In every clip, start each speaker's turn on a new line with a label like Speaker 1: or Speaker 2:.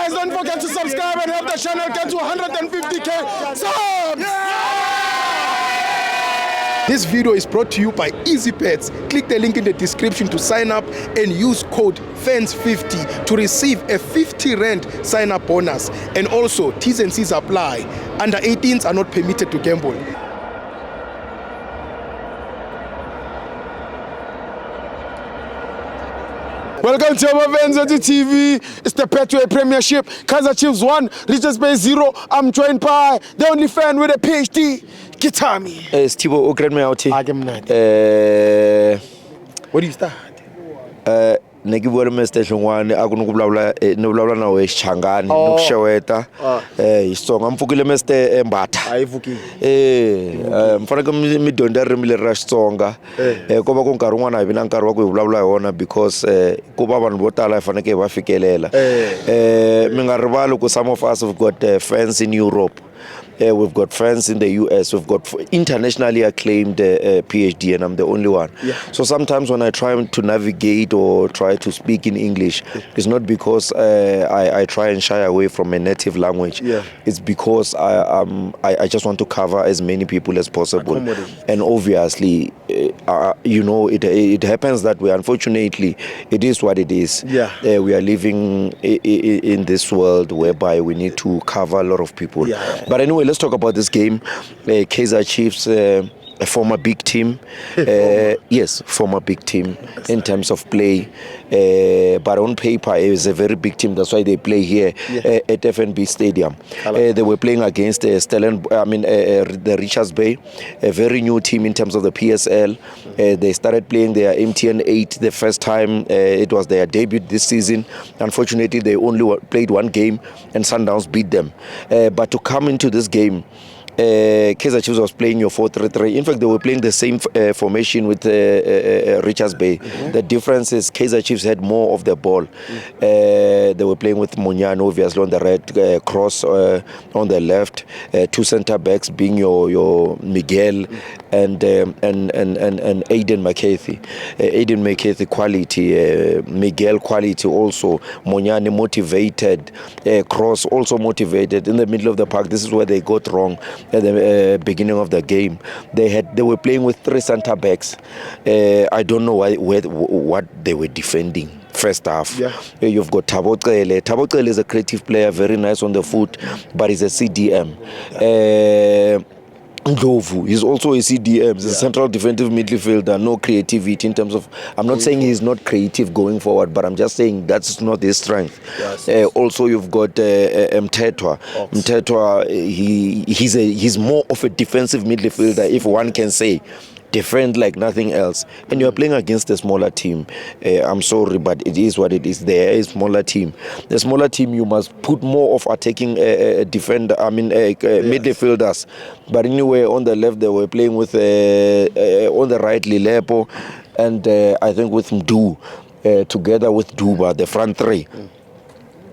Speaker 1: Guys, don't forget to subscribe and help the channel get to 150k subs. This video is brought to you by EASYBET. Click the link in the description to sign up and use code FANS50 to receive a 50 Rand sign-up bonus. And also, T&Cs apply. Under 18s are not permitted to gamble. Welcome to our FANS Wethu TV. It's the Betway Premiership. Kaizer Chiefs 1, Richards Bay 0. I'm joined by the only fan with a PhD, Gitami.
Speaker 2: Stibo, Ogrenmeauti.
Speaker 1: Where do you start?
Speaker 2: Negiwele station 1 akunukublabla noblabla nawe Changani nokusheweta isonga mfukile meste embatha
Speaker 1: ayivuki
Speaker 2: mfana ka midonda rimile rush songa kuba ku nkarhi un'wana hi na nkarhi wa ku vulavula yona because kuba vanhu vo tala faneke va fikelela mi nga rivali ku some of us have got fans in Europe. We've got fans in the US, we've got internationally acclaimed PhD, and I'm the only one.
Speaker 1: Yeah.
Speaker 2: So sometimes when I try to navigate or try to speak in English, it's not because I try and shy away from my native language.
Speaker 1: Yeah.
Speaker 2: It's because I just want to cover as many people as possible. And obviously, you know, it happens that way. Unfortunately, it is what it is.
Speaker 1: Yeah.
Speaker 2: We are living in this world whereby we need to cover a lot of people.
Speaker 1: Yeah.
Speaker 2: But anyway, let's talk about this game. Kaizer Chiefs, a former big team. Yes, former big team in terms of play. But on paper, it is a very big team. That's why they play here at FNB Stadium. They were playing against the Richards Bay, a very new team in terms of the PSL. They started playing their MTN 8 the first time. It was their debut this season. Unfortunately, they only played one game and Sundowns beat them. But to come into this game, Kaizer Chiefs was playing your 4-3-3. In fact, they were playing the same formation with Richards Bay. The difference is Kaizer Chiefs had more of the ball. They were playing with Munyano, obviously, on the right, Cross on the left, two centre backs being your Miguel and Aiden McCarthy. Aiden McCarthy quality, Miguel quality also. Munyano motivated, Cross also motivated. In the middle of the park, this is where they got wrong. At the beginning of the game, they were playing with three centre backs. I don't know what they were defending. First half, you've got Thabo Cele. Thabo Cele is a creative player, very nice on the foot, but he's a CDM. Ndlovu is also a CDM, he's a central defensive midfielder, no creativity in terms of, I'm not saying he's not creative going forward, but I'm just saying that's not his strength. Also you've got Mthethwa. Mthethwa, he's more of a defensive midfielder, if one can say. Defend like nothing else, and you're playing against a smaller team. I'm sorry, but it is what it is. There is a smaller team. The smaller team, you must put more of attacking midfielders. But anyway, on the left they were playing with on the right Lilepo, and I think with Mdu together with Duba, the front three.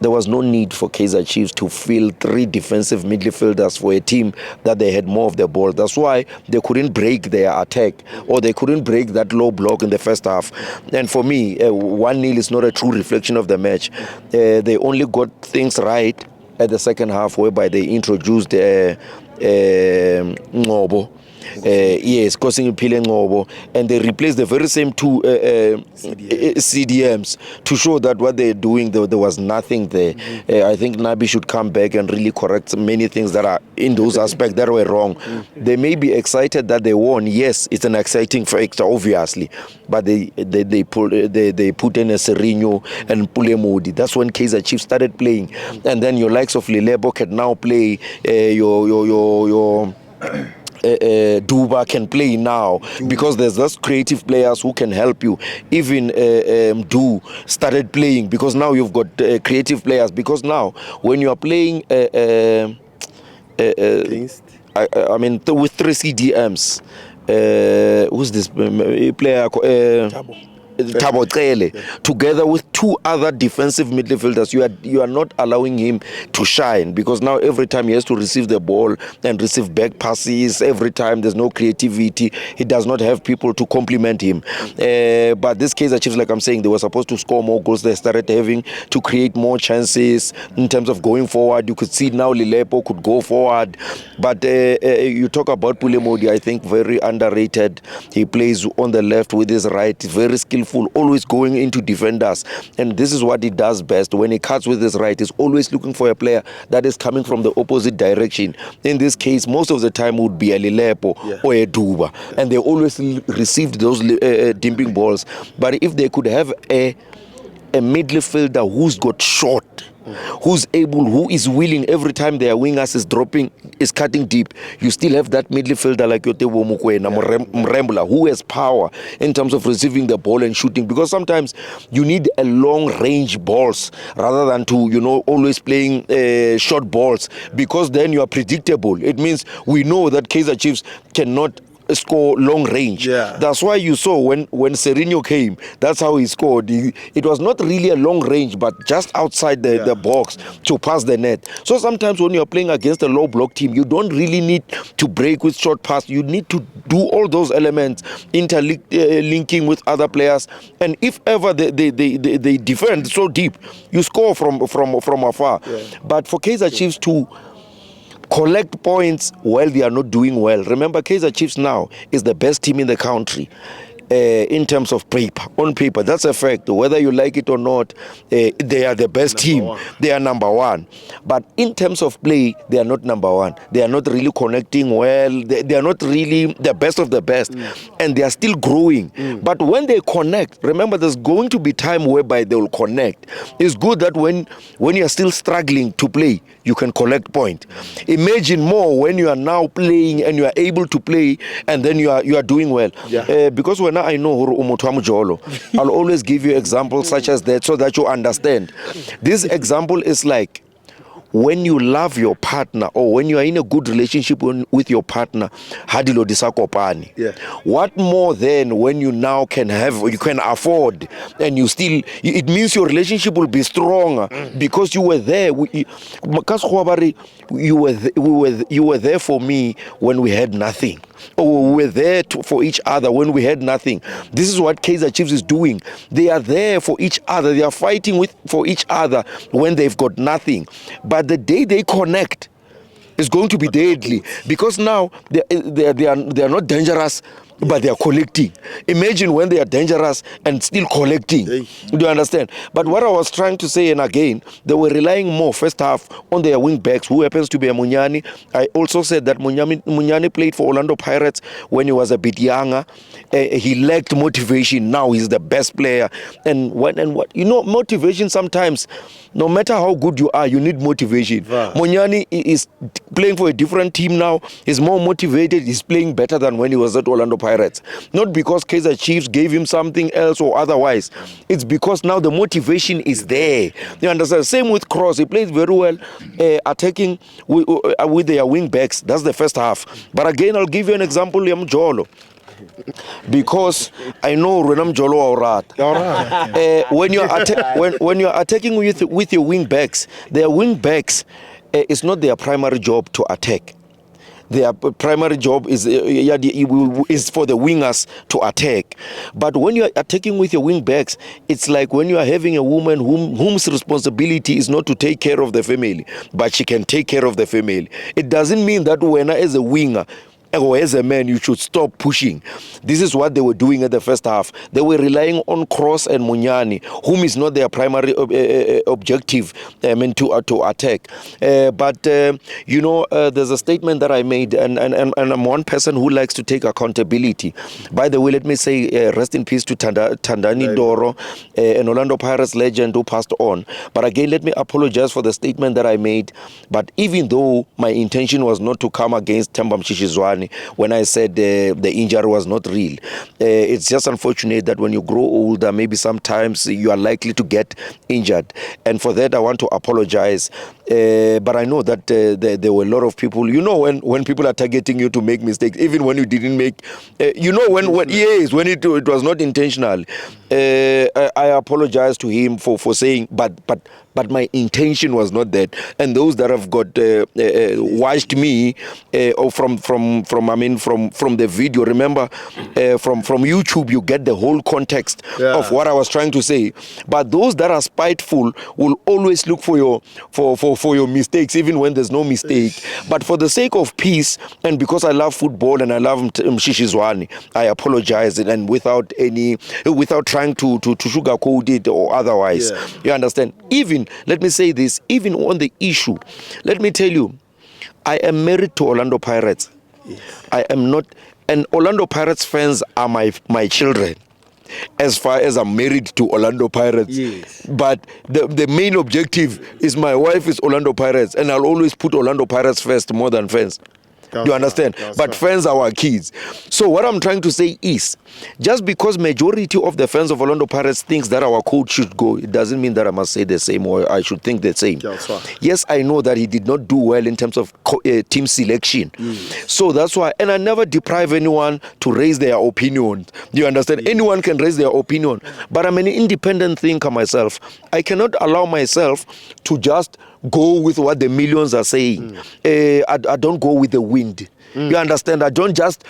Speaker 2: There was no need for Kaizer Chiefs to field three defensive midfielders for a team that they had more of the ball. That's why they couldn't break their attack, or they couldn't break that low block in the first half. And for me, 1-0 is not a true reflection of the match. They only got things right at the second half, whereby they introduced Ngobo. Yes, causing Pile Ngobo, and they replaced the very same two CDMs to show that what they're doing, there was nothing there. I think Nabi should come back and really correct many things that are in those aspects that were wrong. They may be excited that they won. Yes, it's an exciting factor, obviously, but they put in a Serino and Pulemodi. That's when Kaizer Chiefs started playing, and then your likes of Lilebo can now play your Duba can play now because there's those creative players who can help you. Even Du started playing because now you've got creative players. Because now when you are playing with three CDMs, who's this player? Thabo Cele, together with two other defensive midfielders, you are not allowing him to shine, because now every time he has to receive the ball and receive back passes, every time there's no creativity. He does not have people to complement him. But this Kaizer Chiefs, like I'm saying, they were supposed to score more goals. They started having to create more chances in terms of going forward. You could see now Lilepo could go forward. But you talk about Pulemodi, I think very underrated. He plays on the left with his right, very skillful, always going into defenders. And this is what he does best. When he cuts with his right, he's always looking for a player that is coming from the opposite direction. In this case, most of the time would be a Lilepo or a Duba. And they always received those dimping balls. But if they could have a midfielder who's got shot, who's able, who is willing every time their wingers is dropping, is cutting deep, you still have that midfielder like Yotebo Mukwena, Mrembula, who has power in terms of receiving the ball and shooting, because sometimes you need a long range balls rather than to, always playing short balls, because then you are predictable. It means we know that Kaizer Chiefs cannot score long range. That's why you saw when Serino came, that's how he scored. It was not really a long range, but just outside the box to pass the net. So sometimes when you're playing against a low block team, you don't really need to break with short pass. You need to do all those elements, interlinking with other players. And if ever they defend so deep, you score from afar. But for Kaizer Chiefs to collect points while they are not doing well. Remember, Kaizer Chiefs now is the best team in the country. In terms of paper, on paper, that's a fact. Whether you like it or not, they are the best team. They are number one. But in terms of play, they are not number one. They are not really connecting well. They are not really the best of the best. And they are still growing. But when they connect, remember, there's going to be time whereby they will connect. It's good that when you are still struggling to play, you can collect point. Imagine more when you are now playing and you are able to play, and then you are doing well. Because when I know I'll always give you examples such as that so that you understand. This example is like when you love your partner, or when you are in a good relationship with your partner, hadilo disakopani. What more than when you now you can afford, and you still, it means your relationship will be stronger because you were there. You were there for me when we had nothing. Or we were there for each other when we had nothing. This is what Kaizer Chiefs is doing. They are there for each other. They are fighting for each other when they've got nothing. But the day they connect is going to be deadly, because now they are not dangerous, but they are collecting. Imagine when they are dangerous and still collecting. Do you understand? But what I was trying to say, and again, they were relying more first half on their wing backs, who happens to be a Munyani. I also said that Munyani played for Orlando Pirates when he was a bit younger. He lacked motivation. Now he's the best player. And motivation sometimes, no matter how good you are, you need motivation. Munyani is playing for a different team now. He's more motivated. He's playing better than when he was at Orlando Pirates. Not because Kaizer Chiefs gave him something else or otherwise. It's because now the motivation is there. You understand? Same with Cross. He plays very well attacking with their wing backs. That's the first half. But again, I'll give you an example, Mjolo. Because I know Renam Jolo Aurat. When you're attacking with your wing backs, their wing backs is not their primary job to attack. Their primary job is for the wingers to attack. But when you are attacking with your wing backs, it's like when you are having a woman whose responsibility is not to take care of the family, but she can take care of the family. It doesn't mean that when as a winger or as a man, you should stop pushing. This is what they were doing at the first half. They were relying on Cross and Munyani, whom is not their primary objective to attack. But there's a statement that I made, and I'm one person who likes to take accountability. By the way, let me say rest in peace to Tandani Doro, an Orlando Pirates legend who passed on. But again, let me apologize for the statement that I made. But even though my intention was not to come against Themba Mshishizwane, Shishizwane when I said the injury was not real. It's just unfortunate that when you grow older, maybe sometimes you are likely to get injured. And for that, I want to apologize. But I know that there were a lot of people, when people are targeting you to make mistakes, even when you didn't make, when it was not intentional. I apologize to him for saying, but my intention was not that. And those that have got watched me or from the video, remember, from YouTube, you get the whole context of what I was trying to say. But those that are spiteful will always look for your mistakes, even when there's no mistake. But for the sake of peace, and because I love football and I love Shishizwane, I apologize, and without trying to sugarcoat it or otherwise. You understand? Let me say this, even on the issue, let me tell you, I am married to Orlando Pirates. I am not, and Orlando Pirates fans are my children, as far as I'm married to Orlando Pirates. But the main objective is my wife is Orlando Pirates, and I'll always put Orlando Pirates first more than fans. You understand? But fans are our kids. So what I'm trying to say is, just because majority of the fans of Orlando Pirates thinks that our coach should go, it doesn't mean that I must say the same or I should think the same. Yes, I know that he did not do well in terms of team selection. So that's why, and I never deprive anyone to raise their opinion. You understand? Anyone can raise their opinion. But I'm an independent thinker myself. I cannot allow myself to just go with what the millions are saying. I don't go with the wind. You understand? I don't just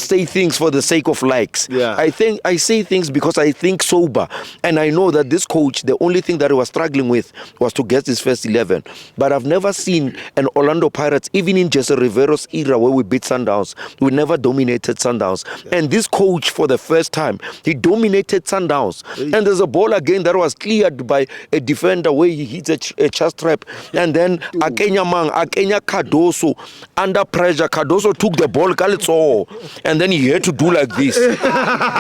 Speaker 2: say things for the sake of likes. I say things because I think sober, and I know that this coach, the only thing that he was struggling with was to get his first 11. But I've never seen an Orlando Pirates, even in Jesse Rivero's era where we beat Sundowns, we never dominated Sundowns. And this coach, for the first time, he dominated Sundowns. And there's a ball again that was cleared by a defender where he hits a chest trap, and then Akenya Cardoso under pressure. Cardoso took the ball, and then he had to do like this. You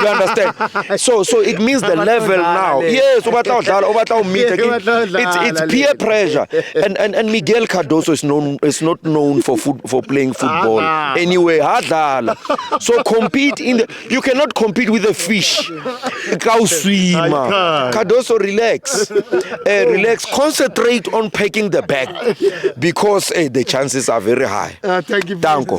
Speaker 2: understand? So it means the level now. Yes, it's peer pressure. And Miguel Cardoso is not known for playing football. Anyway, so you cannot compete with a fish. Cardoso, relax, concentrate on packing the bag, because the chances are very high.
Speaker 1: Thank you.
Speaker 2: Danko.